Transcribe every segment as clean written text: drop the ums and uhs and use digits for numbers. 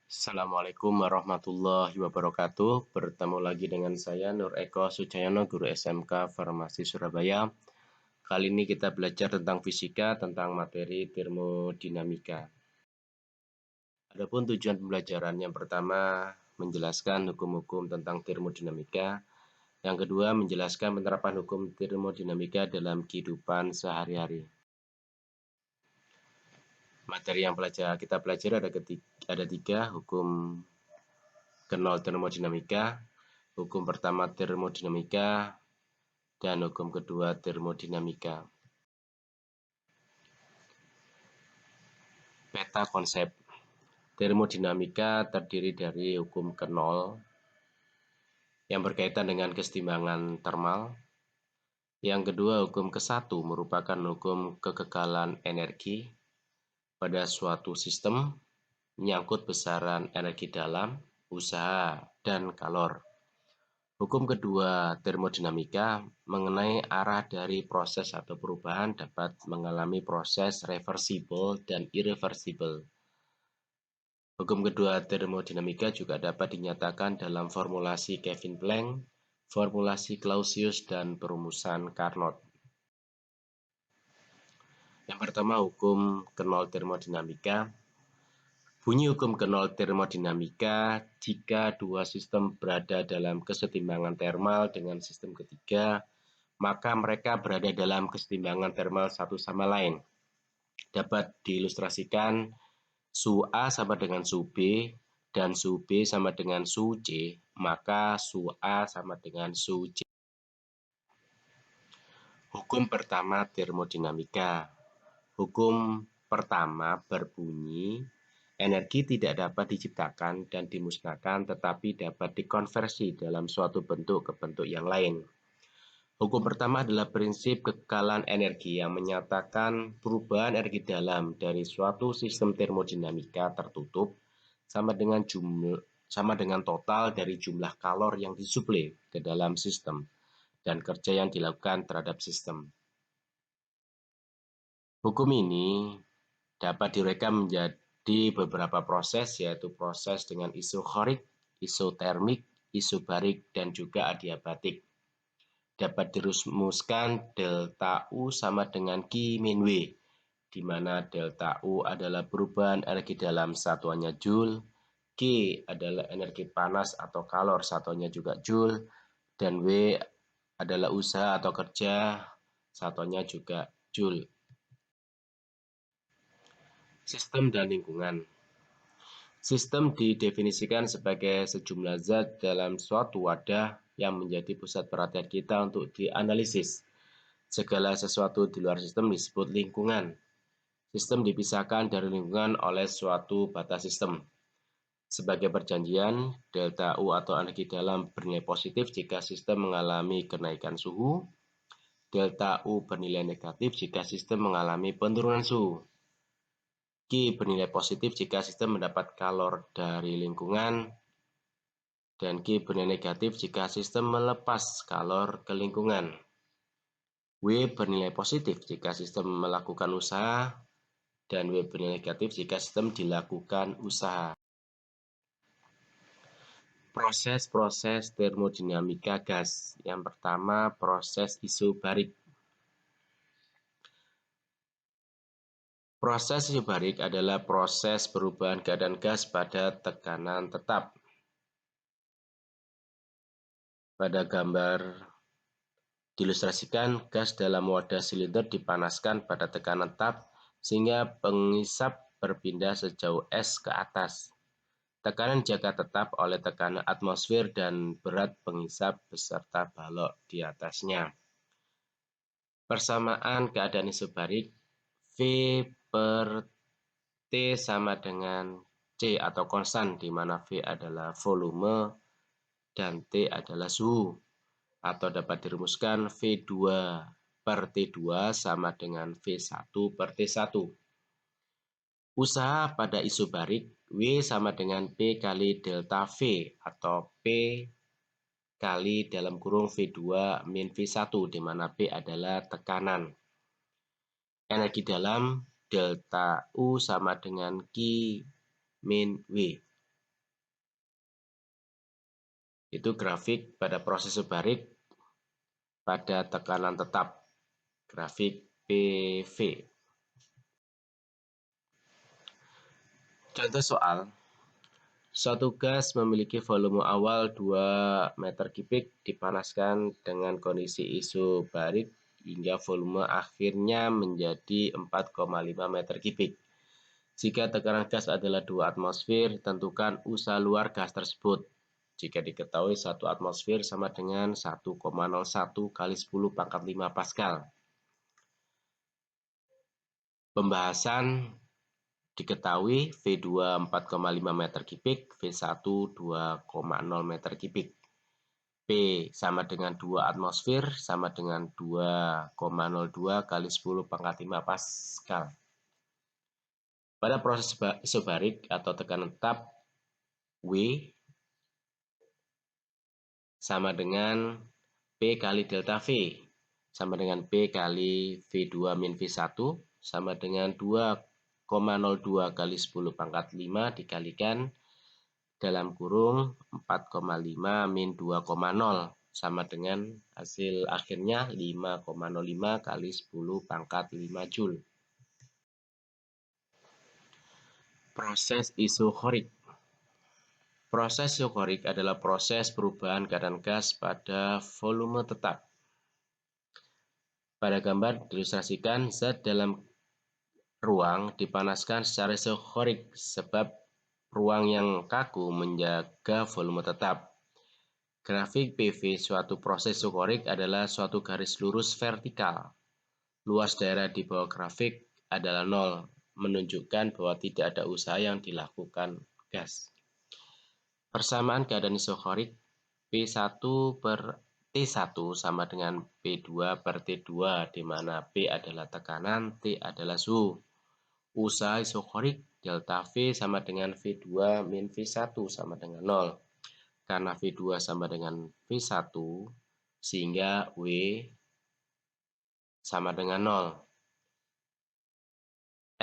Assalamualaikum warahmatullahi wabarakatuh. Bertemu lagi dengan saya Nur Eko Sucayono, guru SMK Farmasi Surabaya. Kali ini kita belajar tentang fisika, tentang materi termodinamika. Adapun tujuan pembelajaran yang pertama menjelaskan hukum-hukum tentang termodinamika. Yang kedua menjelaskan penerapan hukum termodinamika dalam kehidupan sehari-hari. Materi yang kita pelajari ada tiga, hukum kenal termodinamika, hukum pertama termodinamika, dan hukum kedua termodinamika. Peta konsep termodinamika terdiri dari hukum kenol yang berkaitan dengan kesetimbangan termal. Yang kedua, hukum ke-1 merupakan hukum kekekalan energi pada suatu sistem, menyangkut besaran energi dalam, usaha, dan kalor. Hukum kedua termodinamika mengenai arah dari proses atau perubahan dapat mengalami proses reversible dan irreversible. Hukum kedua termodinamika juga dapat dinyatakan dalam formulasi Kevin Planck, formulasi Clausius, dan perumusan Carnot. Yang pertama, hukum kenol termodinamika. Bunyi hukum kenol termodinamika jika dua sistem berada dalam kesetimbangan termal dengan sistem ketiga, maka mereka berada dalam kesetimbangan termal satu sama lain. Dapat diilustrasikan su A sama dengan su B dan su B sama dengan su C, maka su A sama dengan su C. Hukum pertama termodinamika. Hukum pertama berbunyi, energi tidak dapat diciptakan dan dimusnahkan, tetapi dapat dikonversi dalam suatu bentuk ke bentuk yang lain. Hukum pertama adalah prinsip kekekalan energi yang menyatakan perubahan energi dalam dari suatu sistem termodinamika tertutup sama dengan total dari jumlah kalor yang disuplai ke dalam sistem dan kerja yang dilakukan terhadap sistem. Hukum ini dapat direka menjadi beberapa proses, yaitu proses dengan isochorik, isotermik, isobarik, dan juga adiabatik. Dapat dirumuskan delta U sama dengan Q min W, di mana delta U adalah perubahan energi dalam satuannya Joule, Q adalah energi panas atau kalor satuannya juga Joule, dan W adalah usaha atau kerja satuannya juga Joule. Sistem dan lingkungan. Sistem didefinisikan sebagai sejumlah zat dalam suatu wadah yang menjadi pusat perhatian kita untuk dianalisis. Segala sesuatu di luar sistem disebut lingkungan. Sistem dipisahkan dari lingkungan oleh suatu batas sistem. Sebagai perjanjian, delta U atau energi dalam bernilai positif jika sistem mengalami kenaikan suhu, delta U bernilai negatif jika sistem mengalami penurunan suhu. Q bernilai positif jika sistem mendapat kalor dari lingkungan, dan Q bernilai negatif jika sistem melepas kalor ke lingkungan. W bernilai positif jika sistem melakukan usaha, dan W bernilai negatif jika sistem dilakukan usaha. Proses-proses termodinamika gas. Yang pertama, proses isobarik. Proses isobarik adalah proses perubahan keadaan gas pada tekanan tetap. Pada gambar diilustrasikan, gas dalam wadah silinder dipanaskan pada tekanan tetap sehingga pengisap berpindah sejauh S ke atas. Tekanan dijaga tetap oleh tekanan atmosfer dan berat pengisap beserta balok di atasnya. Persamaan keadaan isobarik, V per T sama dengan C atau konstan, di mana V adalah volume dan T adalah suhu, atau dapat dirumuskan V2 per T2 sama dengan V1 per T1. Usaha pada isobarik, W sama dengan P kali delta V atau P kali dalam kurung V2 min V1, di mana P adalah tekanan. Energi dalam delta U sama dengan Q min W. Itu grafik pada proses isobarik pada tekanan tetap, grafik PV. Contoh soal, suatu gas memiliki volume awal 2 meter kubik dipanaskan dengan kondisi isobarik hingga volume akhirnya menjadi 4,5 meter kubik. Jika tekanan gas adalah 2 atmosfer, tentukan usaha luar gas tersebut. Jika diketahui 1 atmosfer sama dengan 1,01 kali 10 pangkat 5 Pascal. Pembahasan diketahui V2 4,5 meter kubik, V1 2,0 meter kubik. P sama dengan 2 atmosfer sama dengan 2,02 kali 10 pangkat 5 Pascal. Pada proses isobarik atau tekanan tetap, W sama dengan P kali delta V, sama dengan P kali V2 min V1, sama dengan 2,02 kali 10 pangkat 5 dikalikan dalam kurung 4,5 min 2,0, sama dengan hasil akhirnya 5,05 kali 10 pangkat 5 Joule. Proses isokorik. Proses isokorik adalah proses perubahan keadaan gas pada volume tetap. Pada gambar diilustrasikan zat dalam ruang dipanaskan secara isokorik sebab ruang yang kaku menjaga volume tetap. Grafik PV suatu proses isokorik adalah suatu garis lurus vertikal. Luas daerah di bawah grafik adalah 0, menunjukkan bahwa tidak ada usaha yang dilakukan gas. Persamaan keadaan isokorik P1 per T1 sama dengan P2 per T2, di mana P adalah tekanan, T adalah suhu. Usaha isokorik delta V sama dengan V2 min V1 sama dengan 0. Karena V2 sama dengan V1, sehingga W sama dengan 0.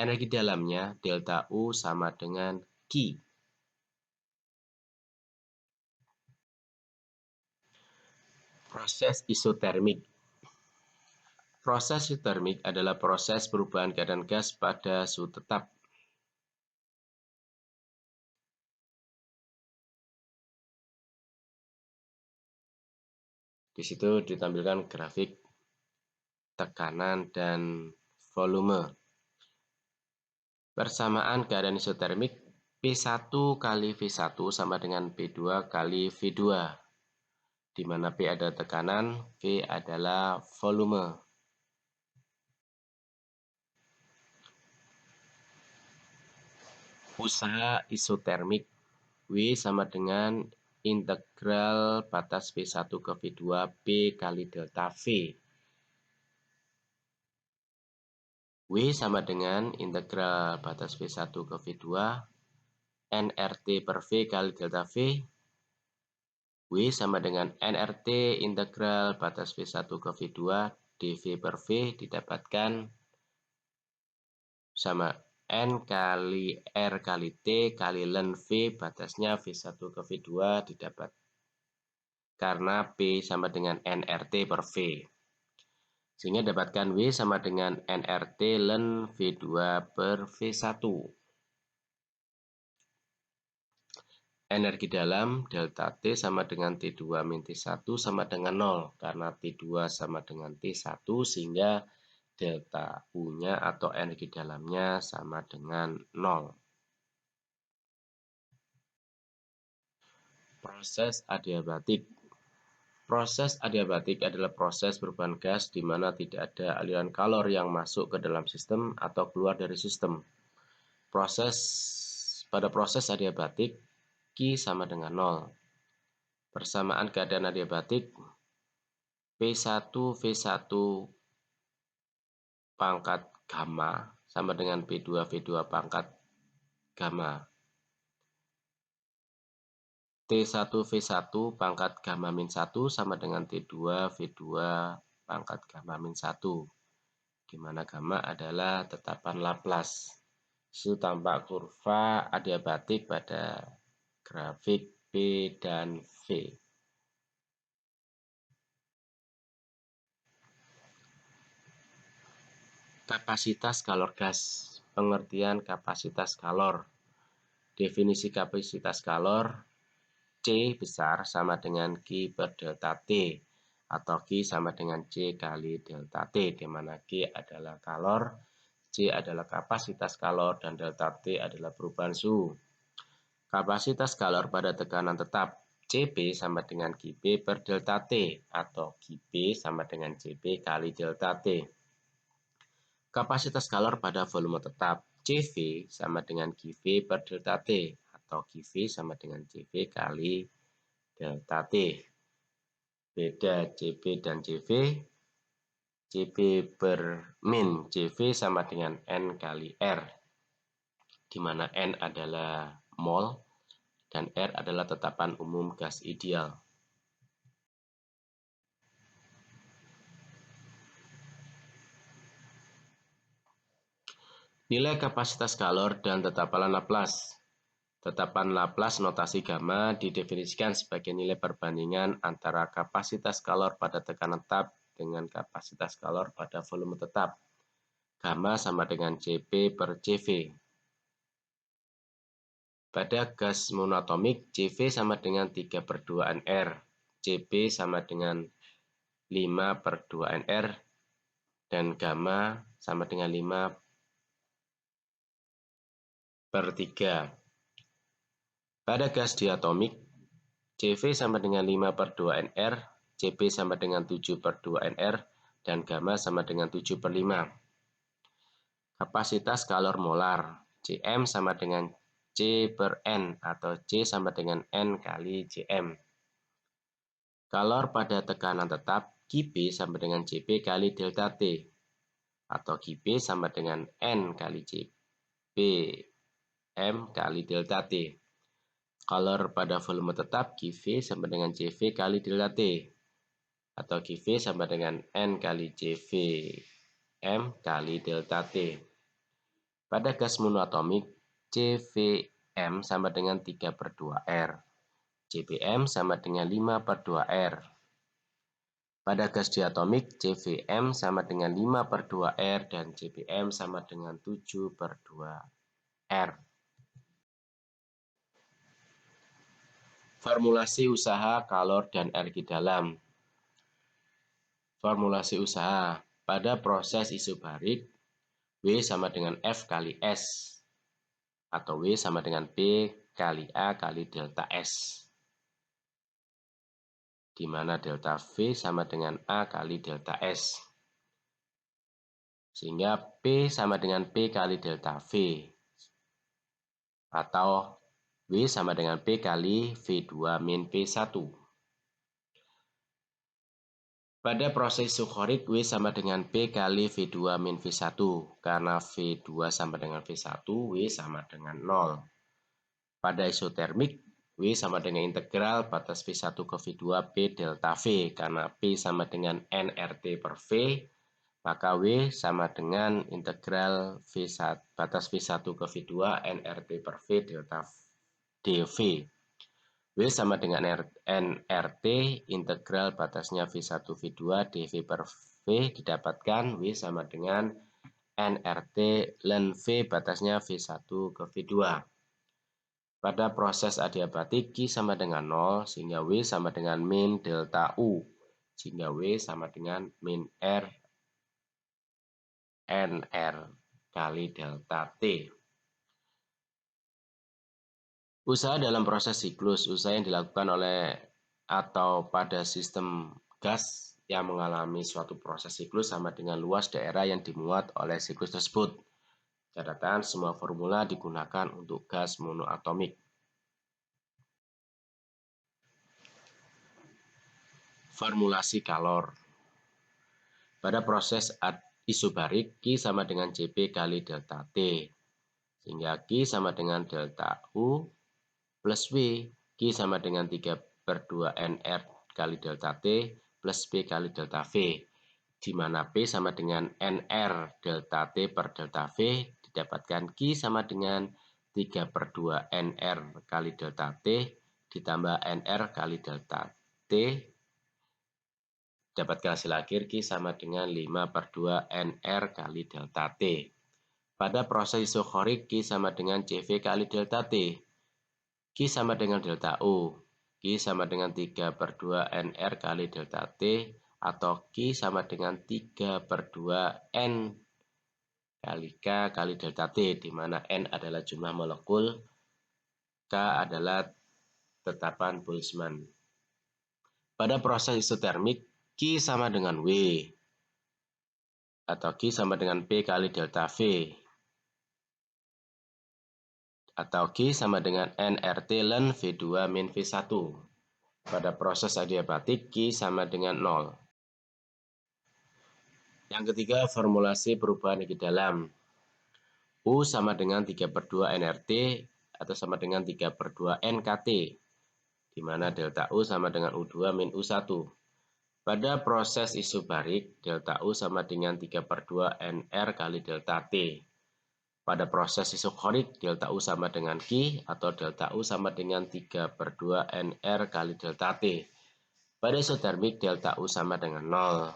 Energi dalamnya delta U sama dengan Q. Proses isotermik. Proses isotermik adalah proses perubahan keadaan gas pada suhu tetap. Di situ ditampilkan grafik tekanan dan volume. Persamaan keadaan isotermik P1 kali V1 sama dengan P2 kali V2, di mana P adalah tekanan, V adalah volume. Usaha isotermik W sama dengan integral batas P1 ke V2 P kali delta V. W sama dengan integral batas V1 ke V2 nRT per V kali delta V. W sama dengan nRT integral batas V1 ke V2 dV per V didapatkan sama N kali R kali T kali ln V, batasnya V1 ke V2 didapat karena P sama dengan nRT per V. Sehingga dapatkan W sama dengan nRT ln V2 per V1. Energi dalam delta T sama dengan T2 min T1 sama dengan 0, karena T2 sama dengan T1 sehingga delta U-nya atau energi dalamnya sama dengan 0. Proses adiabatik. Proses adiabatik adalah proses perubahan gas di mana tidak ada aliran kalor yang masuk ke dalam sistem atau keluar dari sistem. Pada proses adiabatik, Q sama dengan 0. Persamaan keadaan adiabatik P1 V1 pangkat gamma sama dengan P2 V2 pangkat gamma. T1 V1 pangkat gamma min 1 sama dengan T2 V2 pangkat gamma min 1, di mana gamma adalah tetapan Laplace. Itu tampak kurva adiabatik pada grafik P dan V. Kapasitas kalor gas. Pengertian kapasitas kalor. Definisi kapasitas kalor, C besar sama dengan Q per delta T, atau Q sama dengan C kali delta T, di mana Q adalah kalor, C adalah kapasitas kalor, dan delta T adalah perubahan suhu. Kapasitas kalor pada tekanan tetap, Cp sama dengan Qp per delta T, atau Qp sama dengan Cp kali delta T. Kapasitas kalor pada volume tetap, Cv sama dengan Qv per delta T, atau Qv sama dengan Cv kali delta T. Beda Cp dan Cv, Cp per min Cv sama dengan N kali R, di mana N adalah mol dan R adalah tetapan umum gas ideal. Nilai kapasitas kalor dan tetapan Laplace. Tetapan Laplace notasi gamma didefinisikan sebagai nilai perbandingan antara kapasitas kalor pada tekanan tetap dengan kapasitas kalor pada volume tetap. Gamma sama dengan Cp per Cv. Pada gas monoatomik, Cv sama dengan 3 per 2 nR, Cp sama dengan 5 per 2 nR, dan gamma sama dengan 5 per 3. Pada gas diatomik, Cv sama dengan 5 per 2 nR, Cp sama dengan 7 per 2 nR, dan gamma sama dengan 7 per 5. Kapasitas kalor molar, Cm sama dengan C per N, atau C sama dengan N kali Cm. Kalor pada tekanan tetap, Qp sama dengan Cp kali delta T, atau Qp sama dengan N kali Cp M kali delta T. Kalor pada volume tetap, Qv sama dengan Cv kali delta T, atau Qv sama dengan N kali Cv M kali delta T. Pada gas monoatomik, Cvm sama dengan 3 per 2 R, Cpm sama dengan 5 per 2 R. Pada gas diatomik, Cvm sama dengan 5 per 2 R dan Cpm sama dengan 7 per 2 R. Formulasi usaha kalor dan energi dalam. Formulasi usaha pada proses isobarik, W sama dengan F kali S, atau W sama dengan P kali A kali delta S, di mana delta V sama dengan A kali delta S. Sehingga P sama dengan P kali delta V, atau W sama dengan P kali V2 min P1. Pada proses isokorik, W sama dengan P kali V2 min V1, karena V2 sama dengan V1, W sama dengan 0. Pada isotermik, W sama dengan integral batas V1 ke V2 P delta V, karena P sama dengan nRT per V, maka W sama dengan integral batas V1 ke V2 nRT per V delta dV. W sama dengan nRT, integral batasnya V1 V2 dV per V didapatkan W sama dengan nRT ln V batasnya V1 ke V2. Pada proses adiabatik, Q sama dengan 0, sehingga W sama dengan min delta U, sehingga W sama dengan min R nR kali delta T. Usaha dalam proses siklus, usaha yang dilakukan oleh atau pada sistem gas yang mengalami suatu proses siklus sama dengan luas daerah yang dimuat oleh siklus tersebut. Catatan, semua formula digunakan untuk gas monoatomik. Formulasi kalor. Pada proses isobarik, Q sama dengan Cp kali delta T, sehingga Q sama dengan delta U plus W, Q sama dengan 3 per 2 nR kali delta T plus P kali delta V, di mana P sama dengan nR delta T per delta V didapatkan Q sama dengan 3 per 2 nR kali delta T ditambah nR kali delta T Dapatkan hasil akhir Q sama dengan 5/2 NR kali delta T. Pada proses isokorik Q sama dengan CV kali delta T. Q sama dengan delta U. Q sama dengan 3/2 NR kali delta T atau Q sama dengan 3/2 N kali K kali delta T, di mana N adalah jumlah molekul, K adalah tetapan Boltzmann. Pada proses isotermik, Q sama dengan W, atau Q sama dengan P kali delta V, atau Q sama dengan nRT ln V2 min V1. Pada proses adiabatik, Q sama dengan 0. Yang ketiga, formulasi perubahan energi dalam. U sama dengan 3/2 nRT atau sama dengan 3/2 NKT, di mana delta U sama dengan U2 min U1. Pada proses isobarik, delta U sama dengan 3/2 NR kali delta T. Pada proses isokorik, delta U sama dengan Q atau delta U sama dengan 3/2 NR kali delta T. Pada isotermik, delta U sama dengan 0.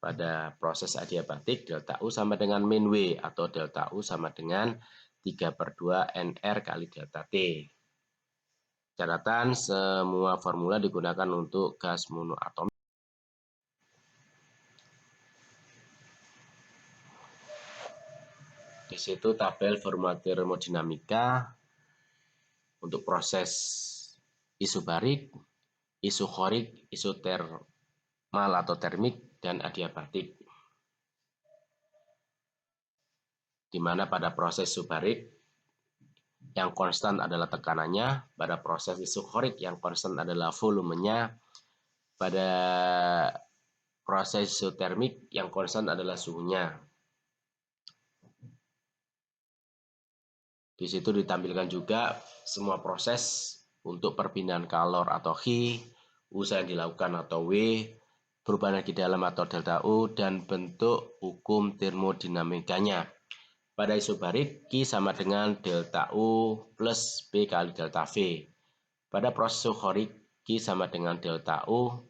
Pada proses adiabatik, delta U sama dengan min W atau delta U sama dengan 3/2 NR kali delta T. Catatan, semua formula digunakan untuk gas monoatomik. Di situ tabel formula termodinamika untuk proses isobarik, isokorik, isotermal atau termik, dan adiabatik. Di mana pada proses isobarik yang konstan adalah tekanannya, pada proses isokorik yang konstan adalah volumenya, pada proses isotermik yang konstan adalah suhunya. Di situ ditampilkan juga semua proses untuk perpindahan kalor atau Q, usaha yang dilakukan atau W, perubahan energi dalam atau delta U, dan bentuk hukum termodinamikanya. Pada isobarik, Q sama dengan delta U plus P kali delta V. Pada proses isokorik, Q sama dengan delta U.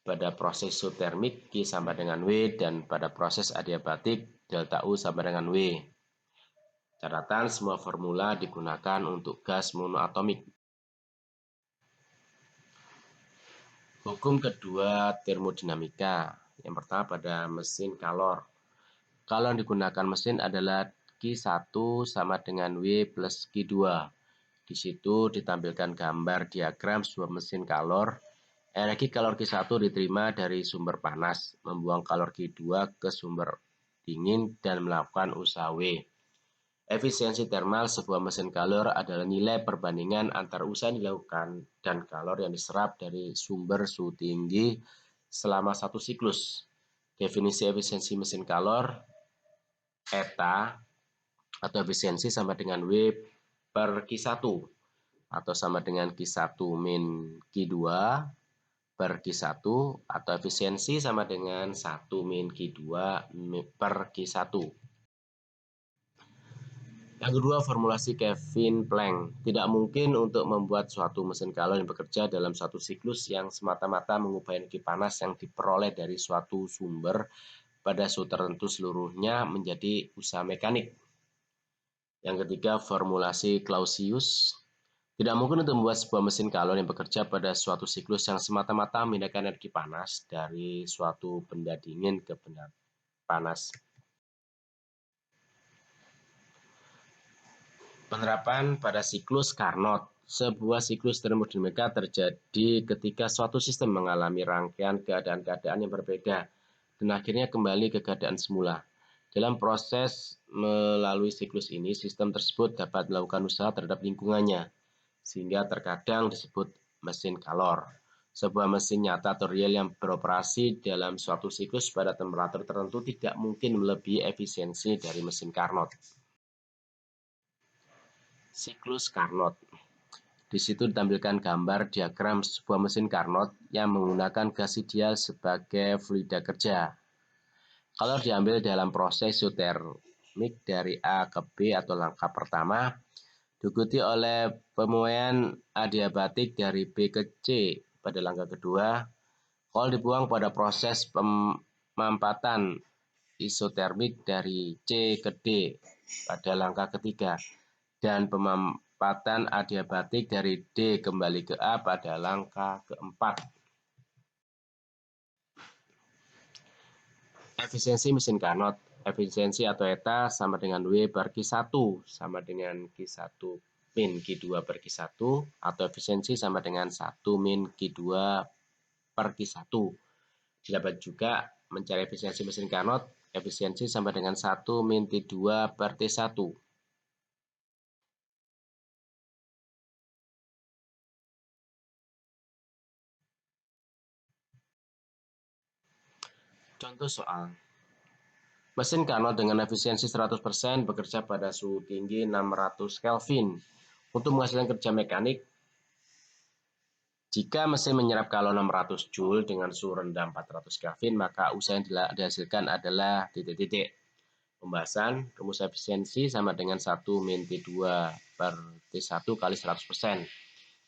Pada proses isotermik, Q sama dengan W. Dan pada proses adiabatik, delta U sama dengan W. Catatan, semua formula digunakan untuk gas monoatomik. Hukum kedua termodinamika. Yang pertama pada mesin kalor. Kalau yang digunakan mesin adalah Q1 sama dengan W plus Q2. Di situ ditampilkan gambar diagram sebuah mesin kalor. Energi kalor Q1 diterima dari sumber panas, membuang kalor Q2 ke sumber dingin dan melakukan usaha W. Efisiensi termal sebuah mesin kalor adalah nilai perbandingan antara usaha yang dilakukan dan kalor yang diserap dari sumber suhu tinggi selama satu siklus. Definisi efisiensi mesin kalor, eta atau efisiensi sama dengan W per Q1 atau sama dengan Q1 min Q2 per Q1 atau efisiensi sama dengan 1 min Q2 per Q1. Yang kedua, formulasi Kelvin Planck. Tidak mungkin untuk membuat suatu mesin kalor yang bekerja dalam satu siklus yang semata-mata mengubah energi panas yang diperoleh dari suatu sumber pada suhu tertentu seluruhnya menjadi usaha mekanik. Yang ketiga, formulasi Clausius. Tidak mungkin untuk membuat sebuah mesin kalor yang bekerja pada suatu siklus yang semata-mata memindahkan energi panas dari suatu benda dingin ke benda panas. Penerapan pada siklus Carnot. Sebuah siklus termodinamika terjadi ketika suatu sistem mengalami rangkaian keadaan-keadaan yang berbeda dan akhirnya kembali ke keadaan semula. Dalam proses melalui siklus ini, sistem tersebut dapat melakukan usaha terhadap lingkungannya, sehingga terkadang disebut mesin kalor. Sebuah mesin nyata atau real yang beroperasi dalam suatu siklus pada temperatur tertentu tidak mungkin melebihi efisiensi dari mesin Carnot. Siklus Carnot. Di situ ditampilkan gambar diagram sebuah mesin Carnot yang menggunakan gas ideal sebagai fluida kerja. Kalau diambil dalam proses isotermik dari A ke B atau langkah pertama, diikuti oleh pemuaian adiabatik dari B ke C pada langkah kedua, Kalau dibuang pada proses pemampatan isotermik dari C ke D pada langkah ketiga dan pemampatan adiabatik dari D kembali ke A pada langkah keempat. Efisiensi mesin Carnot. Efisiensi atau eta sama dengan W per Q1 sama dengan Q1 min Q2 per Q1 atau efisiensi sama dengan 1 min Q2 per Q1. Dapat juga mencari efisiensi mesin Carnot, efisiensi sama dengan 1 min T2 per T1. Contoh soal. Mesin Carnot dengan efisiensi 100% bekerja pada suhu tinggi 600 Kelvin. Untuk menghasilkan kerja mekanik, jika mesin menyerap kalori 600 Joule dengan suhu rendah 400 Kelvin, maka usaha yang dihasilkan adalah titik-titik. Pembahasan, rumus efisiensi sama dengan 1 min T2 per T1 kali 100%.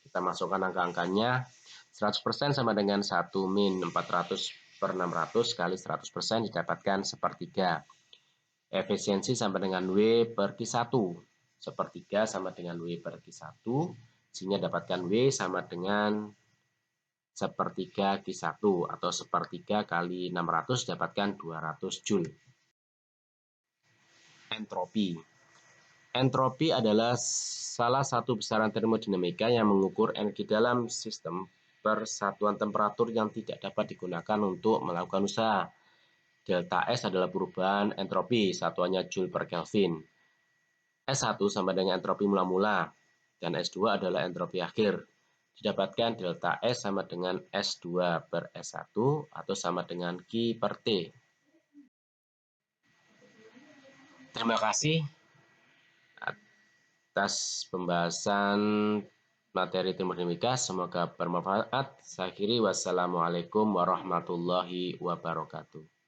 Kita masukkan angka-angkanya. 100% sama dengan 1 min 400 per 600 kali 100% didapatkan sepertiga. Efisiensi sama dengan W per Q1. Sepertiga sama dengan W per Q1, sehingga dapatkan W sama dengan sepertiga Q1 atau sepertiga kali 600 dapatkan 200 Joule. Entropi. Entropi adalah salah satu besaran termodinamika yang mengukur energi dalam sistem per satuan temperatur yang tidak dapat digunakan untuk melakukan usaha. Delta S adalah perubahan entropi, satuannya Joule per Kelvin. S1 sama dengan entropi mula-mula, dan S2 adalah entropi akhir. Didapatkan delta S sama dengan S2 per S1 atau sama dengan Q per T. Terima kasih atas pembahasan materi termodinamika. Semoga bermanfaat. Saya akhiri, wassalamualaikum warahmatullahi wabarakatuh.